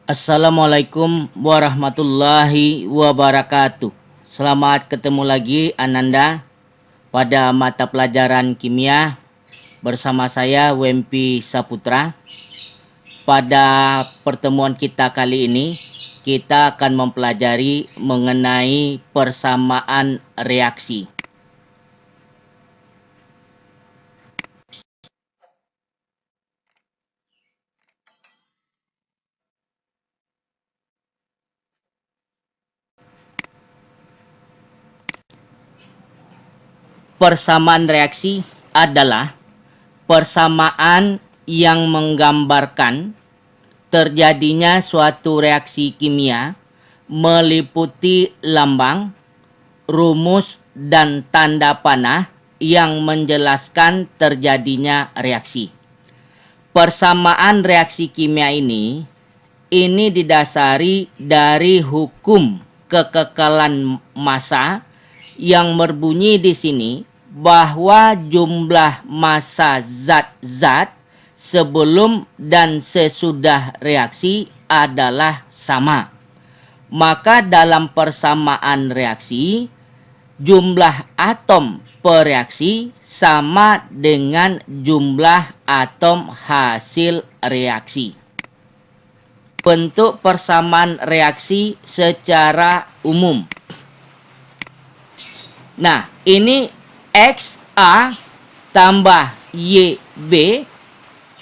Assalamualaikum warahmatullahi wabarakatuh. Selamat ketemu lagi Ananda pada mata pelajaran kimia bersama saya Wempi Saputra. Pada pertemuan kita kali ini kita akan mempelajari mengenai persamaan reaksi. Persamaan reaksi adalah persamaan yang menggambarkan terjadinya suatu reaksi kimia meliputi lambang, rumus, dan tanda panah yang menjelaskan terjadinya reaksi. Persamaan reaksi kimia ini didasari dari hukum kekekalan massa yang berbunyi di sini bahwa jumlah massa zat-zat sebelum dan sesudah reaksi adalah sama. Maka dalam persamaan reaksi, jumlah atom per reaksi sama dengan jumlah atom hasil reaksi. Bentuk persamaan reaksi secara umum. Nah, ini XA tambah YB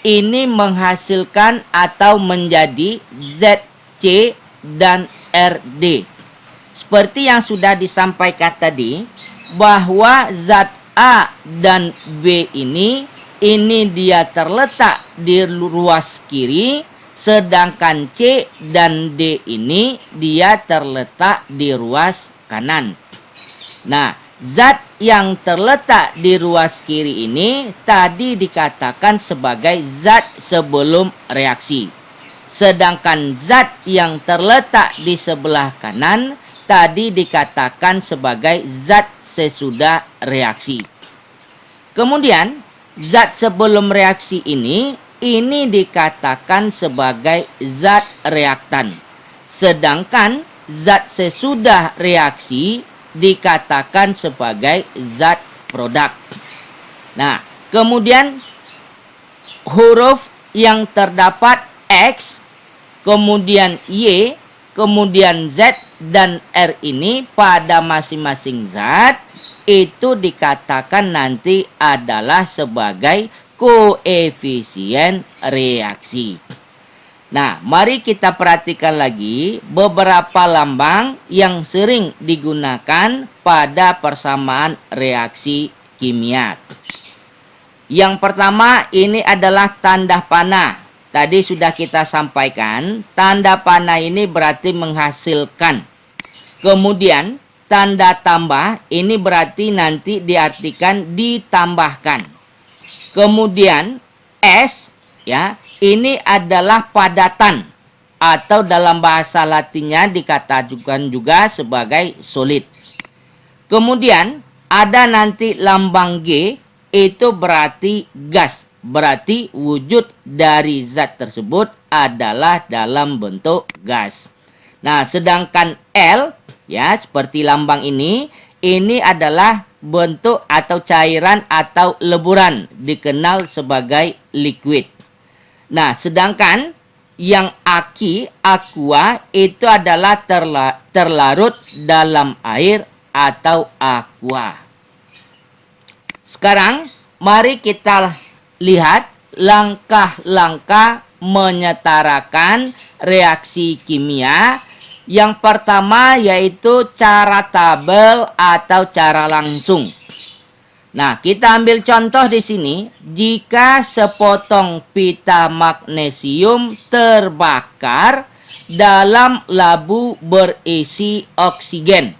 ini menghasilkan atau menjadi ZC dan RD. Seperti yang sudah disampaikan tadi, bahwa zat A dan B ini dia terletak di ruas kiri, sedangkan C dan D ini dia terletak di ruas kanan. Nah, zat yang terletak di ruas kiri ini tadi dikatakan sebagai zat sebelum reaksi. Sedangkan zat yang terletak di sebelah kanan tadi dikatakan sebagai zat sesudah reaksi. Kemudian, zat sebelum reaksi ini dikatakan sebagai zat reaktan. Sedangkan zat sesudah reaksi dikatakan sebagai zat produk. Nah, kemudian huruf yang terdapat X, kemudian Y, kemudian Z dan R ini pada masing-masing zat itu dikatakan nanti adalah sebagai koefisien reaksi. Nah, mari kita perhatikan lagi beberapa lambang yang sering digunakan pada persamaan reaksi kimia. Yang pertama ini adalah tanda panah. Tadi sudah kita sampaikan, tanda panah ini berarti menghasilkan. Kemudian tanda tambah ini berarti nanti diartikan ditambahkan. Kemudian S ya, ini adalah padatan atau dalam bahasa Latinnya dikatakan juga sebagai solid. Kemudian ada nanti lambang G, itu berarti gas. Berarti wujud dari zat tersebut adalah dalam bentuk gas. Nah, sedangkan L ya seperti lambang ini adalah bentuk atau cairan atau leburan, dikenal sebagai liquid. Nah, sedangkan yang Aki, aqua, itu adalah terlarut dalam air atau aqua. Sekarang, mari kita lihat langkah-langkah menyetarakan reaksi kimia. Yang pertama yaitu cara tabel atau cara langsung. Nah, kita ambil contoh di sini. Jika sepotong pita magnesium terbakar dalam labu berisi oksigen,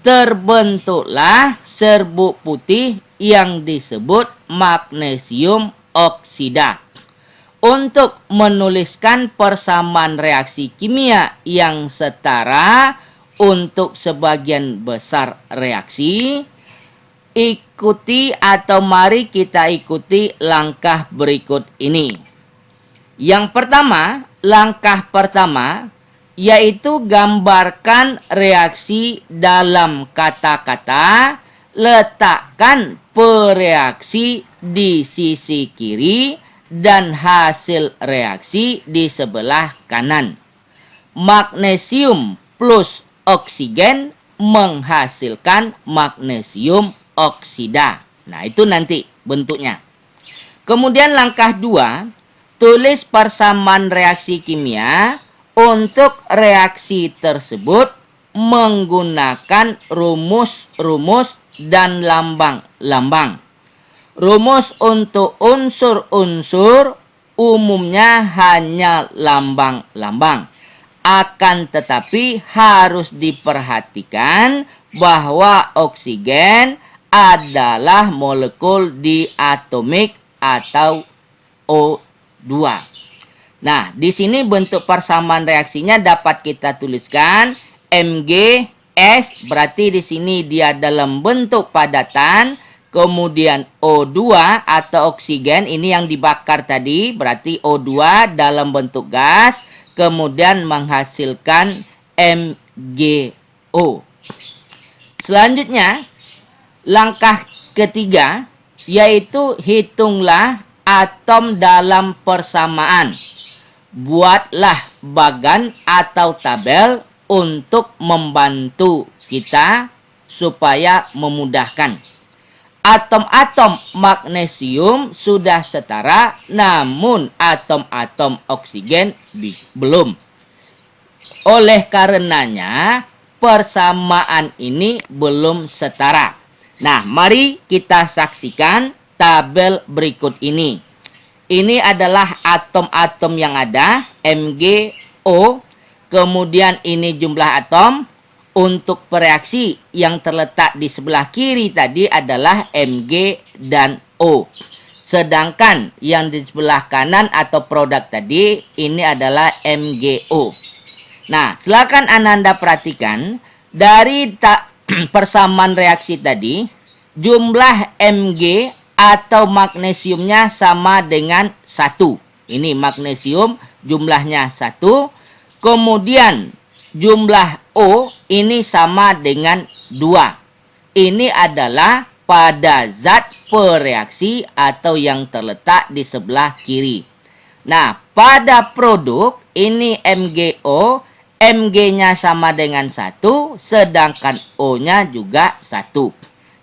terbentuklah serbuk putih yang disebut magnesium oksida. Untuk menuliskan persamaan reaksi kimia yang setara untuk sebagian besar reaksi, mari kita ikuti langkah berikut ini. Yang pertama, langkah pertama yaitu gambarkan reaksi dalam kata-kata, letakkan pereaksi di sisi kiri dan hasil reaksi di sebelah kanan. Magnesium plus oksigen menghasilkan magnesium oksida. Nah, itu nanti bentuknya. Kemudian langkah 2, tulis persamaan reaksi kimia untuk reaksi tersebut menggunakan rumus-rumus dan lambang-lambang. Rumus untuk unsur-unsur umumnya hanya lambang-lambang. Akan tetapi harus diperhatikan bahwa oksigen adalah molekul diatomik atau O2. Nah, di sini bentuk persamaan reaksinya dapat kita tuliskan MgS, berarti di sini dia dalam bentuk padatan. Kemudian O2 atau oksigen ini yang dibakar tadi, berarti O2 dalam bentuk gas, kemudian menghasilkan MgO. Selanjutnya, langkah ketiga, yaitu hitunglah atom dalam persamaan. Buatlah bagan atau tabel untuk membantu kita supaya memudahkan. Atom-atom magnesium sudah setara, namun atom-atom oksigen belum. Oleh karenanya, persamaan ini belum setara. Nah, mari kita saksikan tabel berikut ini. Ini adalah atom-atom yang ada, MgO. Kemudian ini jumlah atom. Untuk bereaksi yang terletak di sebelah kiri tadi adalah Mg dan O. Sedangkan yang di sebelah kanan atau produk tadi ini adalah MgO. Nah, silakan Ananda perhatikan dari persamaan reaksi tadi, jumlah Mg atau magnesiumnya sama dengan 1. Ini magnesium jumlahnya 1. Kemudian jumlah O ini sama dengan 2. Ini adalah pada zat pereaksi atau yang terletak di sebelah kiri. Nah, pada produk ini MgO, Mg-nya sama dengan 1, sedangkan O-nya juga 1.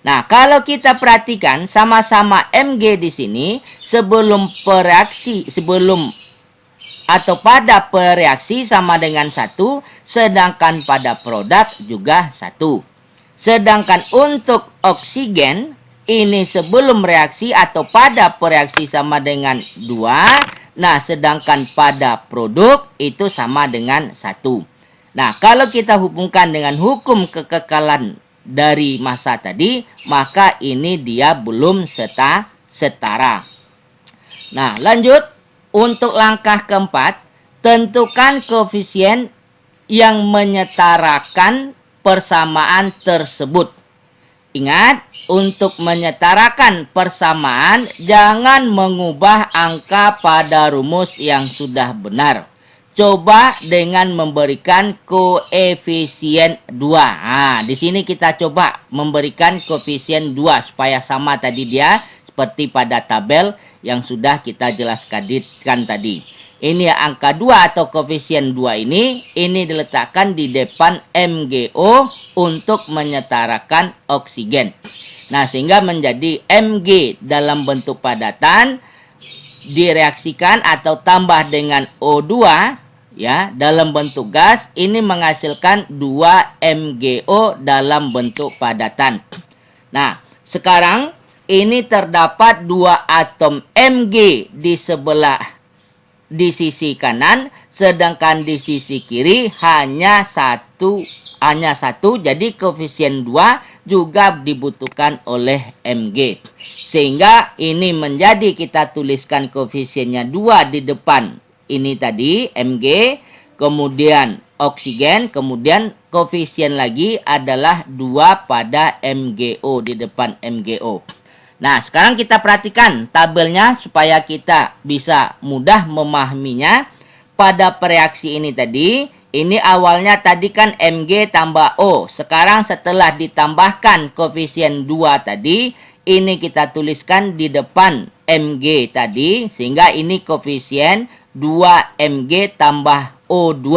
Nah, kalau kita perhatikan sama-sama Mg di sini sebelum atau pada pereaksi sama dengan 1, sedangkan pada produk juga 1. Sedangkan untuk oksigen, ini sebelum reaksi atau pada pereaksi sama dengan 2. Nah, sedangkan pada produk itu sama dengan 1. Nah, kalau kita hubungkan dengan hukum kekekalan dari massa tadi, maka ini dia belum setara. Nah, lanjut. Untuk langkah keempat, tentukan koefisien yang menyetarakan persamaan tersebut. Ingat, untuk menyetarakan persamaan, jangan mengubah angka pada rumus yang sudah benar. Coba dengan memberikan koefisien 2. Nah, di sini kita coba memberikan koefisien 2 supaya sama tadi dia seperti pada tabel yang sudah kita jelaskan tadi. Ini angka 2 atau koefisien 2 ini diletakkan di depan MgO untuk menyetarakan oksigen. Nah, sehingga menjadi Mg dalam bentuk padatan direaksikan atau tambah dengan O2 ya dalam bentuk gas, ini menghasilkan 2 MgO dalam bentuk padatan. Nah, sekarang ini terdapat 2 atom Mg di sisi kanan, sedangkan di sisi kiri hanya satu. Jadi koefisien 2 juga dibutuhkan oleh Mg. Sehingga ini menjadi kita tuliskan koefisiennya 2 di depan. Ini tadi Mg, kemudian oksigen, kemudian koefisien lagi adalah 2 pada MgO di depan MgO. Nah, sekarang kita perhatikan tabelnya supaya kita bisa mudah memahaminya. pada reaksi ini tadi, ini awalnya tadi kan Mg tambah O. Sekarang setelah ditambahkan koefisien 2 tadi, ini kita tuliskan di depan Mg tadi, sehingga ini koefisien 2Mg tambah O2.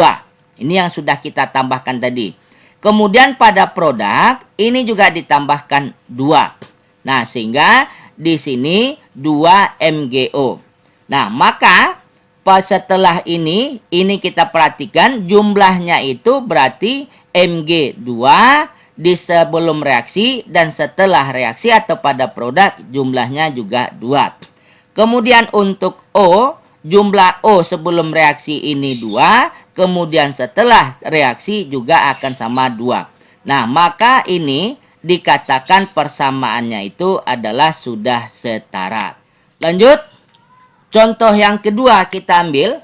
Ini yang sudah kita tambahkan tadi. Kemudian pada produk, ini juga ditambahkan 2. Nah, sehingga di sini 2MgO. Nah, maka setelah ini kita perhatikan jumlahnya itu berarti Mg2 di sebelum reaksi dan setelah reaksi atau pada produk jumlahnya juga 2. Kemudian untuk O, jumlah O sebelum reaksi ini 2, kemudian setelah reaksi juga akan sama 2. Nah, maka ini dikatakan persamaannya itu adalah sudah setara. Lanjut. Contoh yang kedua kita ambil.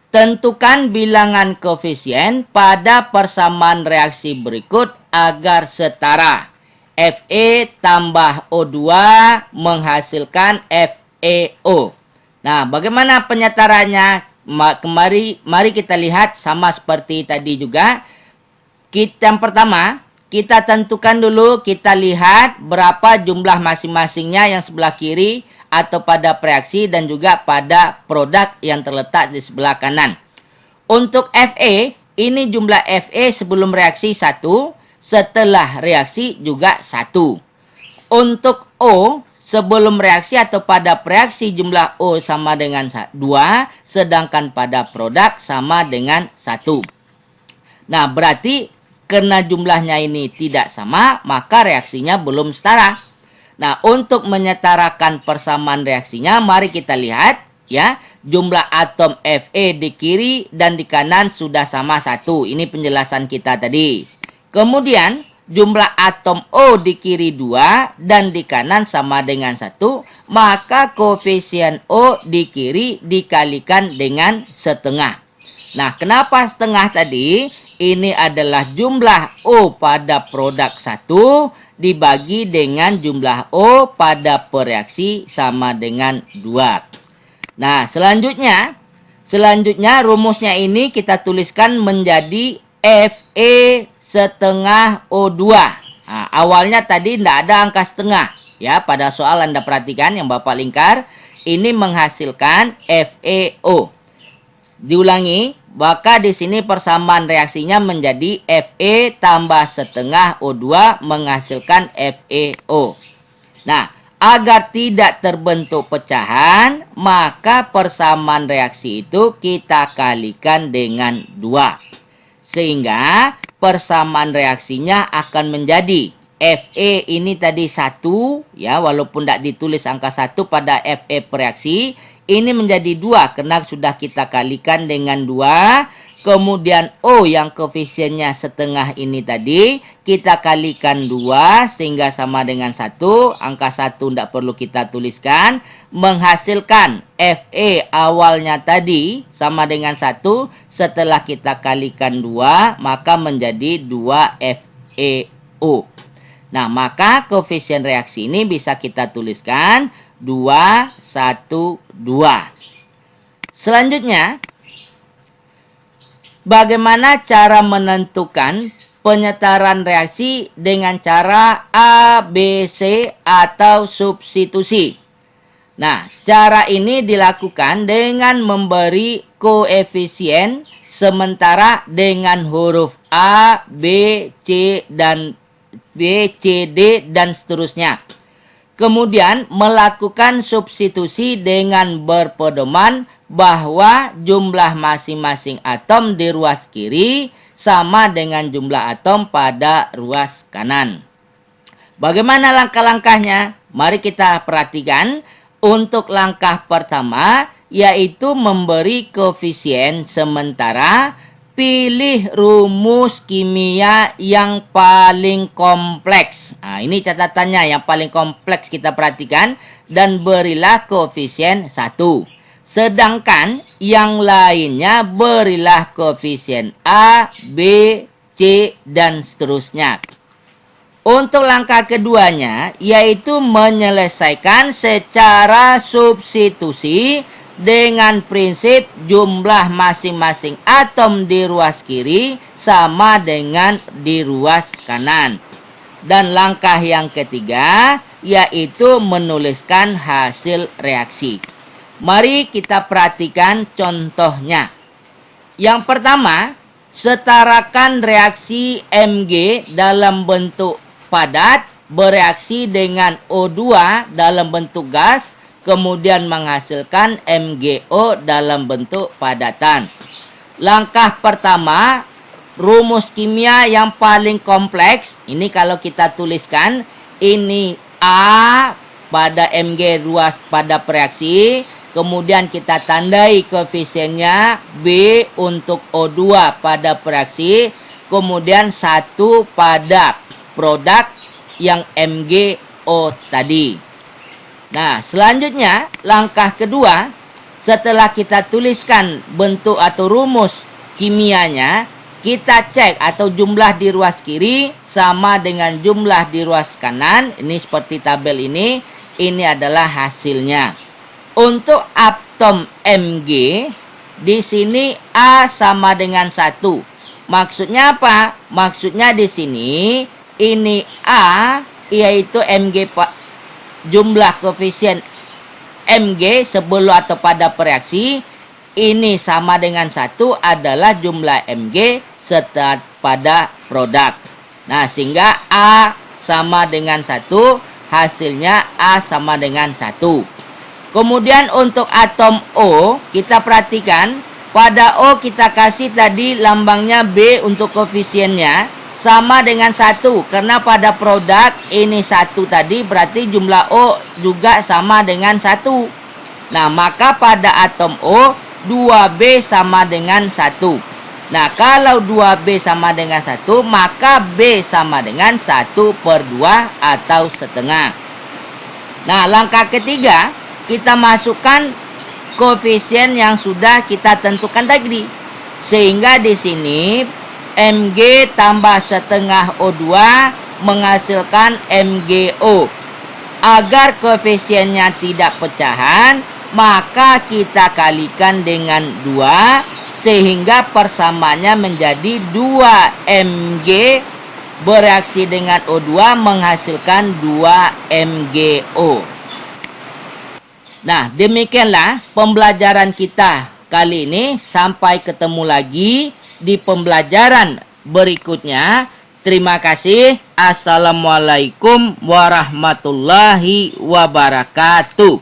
Tentukan bilangan koefisien pada persamaan reaksi berikut agar setara. Fe tambah O2 menghasilkan FeO. Nah, bagaimana penyetarannya? Mari kita lihat sama seperti tadi juga. Yang pertama, kita tentukan dulu, kita lihat berapa jumlah masing-masingnya yang sebelah kiri atau pada reaksi dan juga pada produk yang terletak di sebelah kanan. Untuk Fe, ini jumlah Fe sebelum reaksi 1, setelah reaksi juga 1. Untuk O, sebelum reaksi atau pada reaksi jumlah O sama dengan 2, sedangkan pada produk sama dengan 1. Nah, berarti karena jumlahnya ini tidak sama, maka reaksinya belum setara. Nah, untuk menyetarakan persamaan reaksinya, mari kita lihat ya, jumlah atom Fe di kiri dan di kanan sudah sama 1. Ini penjelasan kita tadi. Kemudian, jumlah atom O di kiri 2 dan di kanan sama dengan 1, maka koefisien O di kiri dikalikan dengan setengah. Nah, kenapa setengah tadi? Ini adalah jumlah O pada produk 1 dibagi dengan jumlah O pada reaksi sama dengan 2. Nah, selanjutnya rumusnya ini kita tuliskan menjadi Fe setengah O2. Nah, awalnya tadi tidak ada angka setengah. Ya, pada soal Anda perhatikan yang Bapak lingkar, ini menghasilkan FeO. Diulangi, maka di sini persamaan reaksinya menjadi Fe tambah setengah O2 menghasilkan FeO. Nah, agar tidak terbentuk pecahan, maka persamaan reaksi itu kita kalikan dengan 2. Sehingga persamaan reaksinya akan menjadi Fe ini tadi 1, ya, walaupun tidak ditulis angka 1 pada Fe reaksi, ini menjadi 2 karena sudah kita kalikan dengan 2. Kemudian O yang koefisiennya setengah ini tadi kita kalikan 2 sehingga sama dengan 1. Angka 1 tidak perlu kita tuliskan. Menghasilkan Fe awalnya tadi sama dengan 1. Setelah kita kalikan 2 maka menjadi 2 FeO. Nah, maka koefisien reaksi ini bisa kita tuliskan 2, 1, 2. Selanjutnya, bagaimana cara menentukan penyetaran reaksi dengan cara A, B, C atau substitusi? Nah, cara ini dilakukan dengan memberi koefisien sementara dengan huruf A, B, C, D, dan seterusnya. Kemudian melakukan substitusi dengan berpedoman bahwa jumlah masing-masing atom di ruas kiri sama dengan jumlah atom pada ruas kanan. Bagaimana langkah-langkahnya? Mari kita perhatikan. Untuk langkah pertama, yaitu memberi koefisien sementara. Pilih rumus kimia yang paling kompleks. Nah, ini catatannya, yang paling kompleks kita perhatikan. Dan berilah koefisien 1. Sedangkan yang lainnya berilah koefisien A, B, C, dan seterusnya. Untuk langkah keduanya, yaitu menyelesaikan secara substitusi dengan prinsip jumlah masing-masing atom di ruas kiri sama dengan di ruas kanan. Dan langkah yang ketiga yaitu menuliskan hasil reaksi. Mari kita perhatikan contohnya. Yang pertama, setarakan reaksi Mg dalam bentuk padat bereaksi dengan O2 dalam bentuk gas, kemudian menghasilkan MgO dalam bentuk padatan. Langkah pertama, rumus kimia yang paling kompleks. Ini kalau kita tuliskan, ini A pada Mg ruas pada reaksi. Kemudian kita tandai koefisiennya B untuk O2 pada reaksi. Kemudian 1 pada produk yang MgO tadi. Nah, selanjutnya langkah kedua, setelah kita tuliskan bentuk atau rumus kimianya, kita cek atau jumlah di ruas kiri sama dengan jumlah di ruas kanan. Ini seperti tabel ini adalah hasilnya. Untuk atom Mg, di sini A sama dengan 1. Maksudnya apa? Maksudnya di sini, ini A, yaitu Mg, jumlah koefisien Mg sebelum atau pada reaksi, ini sama dengan 1 adalah jumlah Mg setelah pada produk. Nah, sehingga A sama dengan 1, hasilnya A sama dengan 1. Kemudian untuk atom O, kita perhatikan, pada O kita kasih tadi lambangnya B untuk koefisiennya, sama dengan 1. Karena pada produk ini 1 tadi, berarti jumlah O juga sama dengan 1. Nah, maka pada atom O, 2B sama dengan 1. Nah, kalau 2B sama dengan 1, maka B sama dengan 1/2 atau setengah. Nah, langkah ketiga, kita masukkan koefisien yang sudah kita tentukan tadi. Sehingga di sini Mg tambah setengah O2 menghasilkan MgO. Agar koefisiennya tidak pecahan, maka kita kalikan dengan 2 sehingga persamaannya menjadi 2 Mg bereaksi dengan O2 menghasilkan 2 MgO. Nah, demikianlah pembelajaran kita kali ini. Sampai ketemu lagi di pembelajaran berikutnya. Terima kasih. Assalamualaikum warahmatullahi wabarakatuh.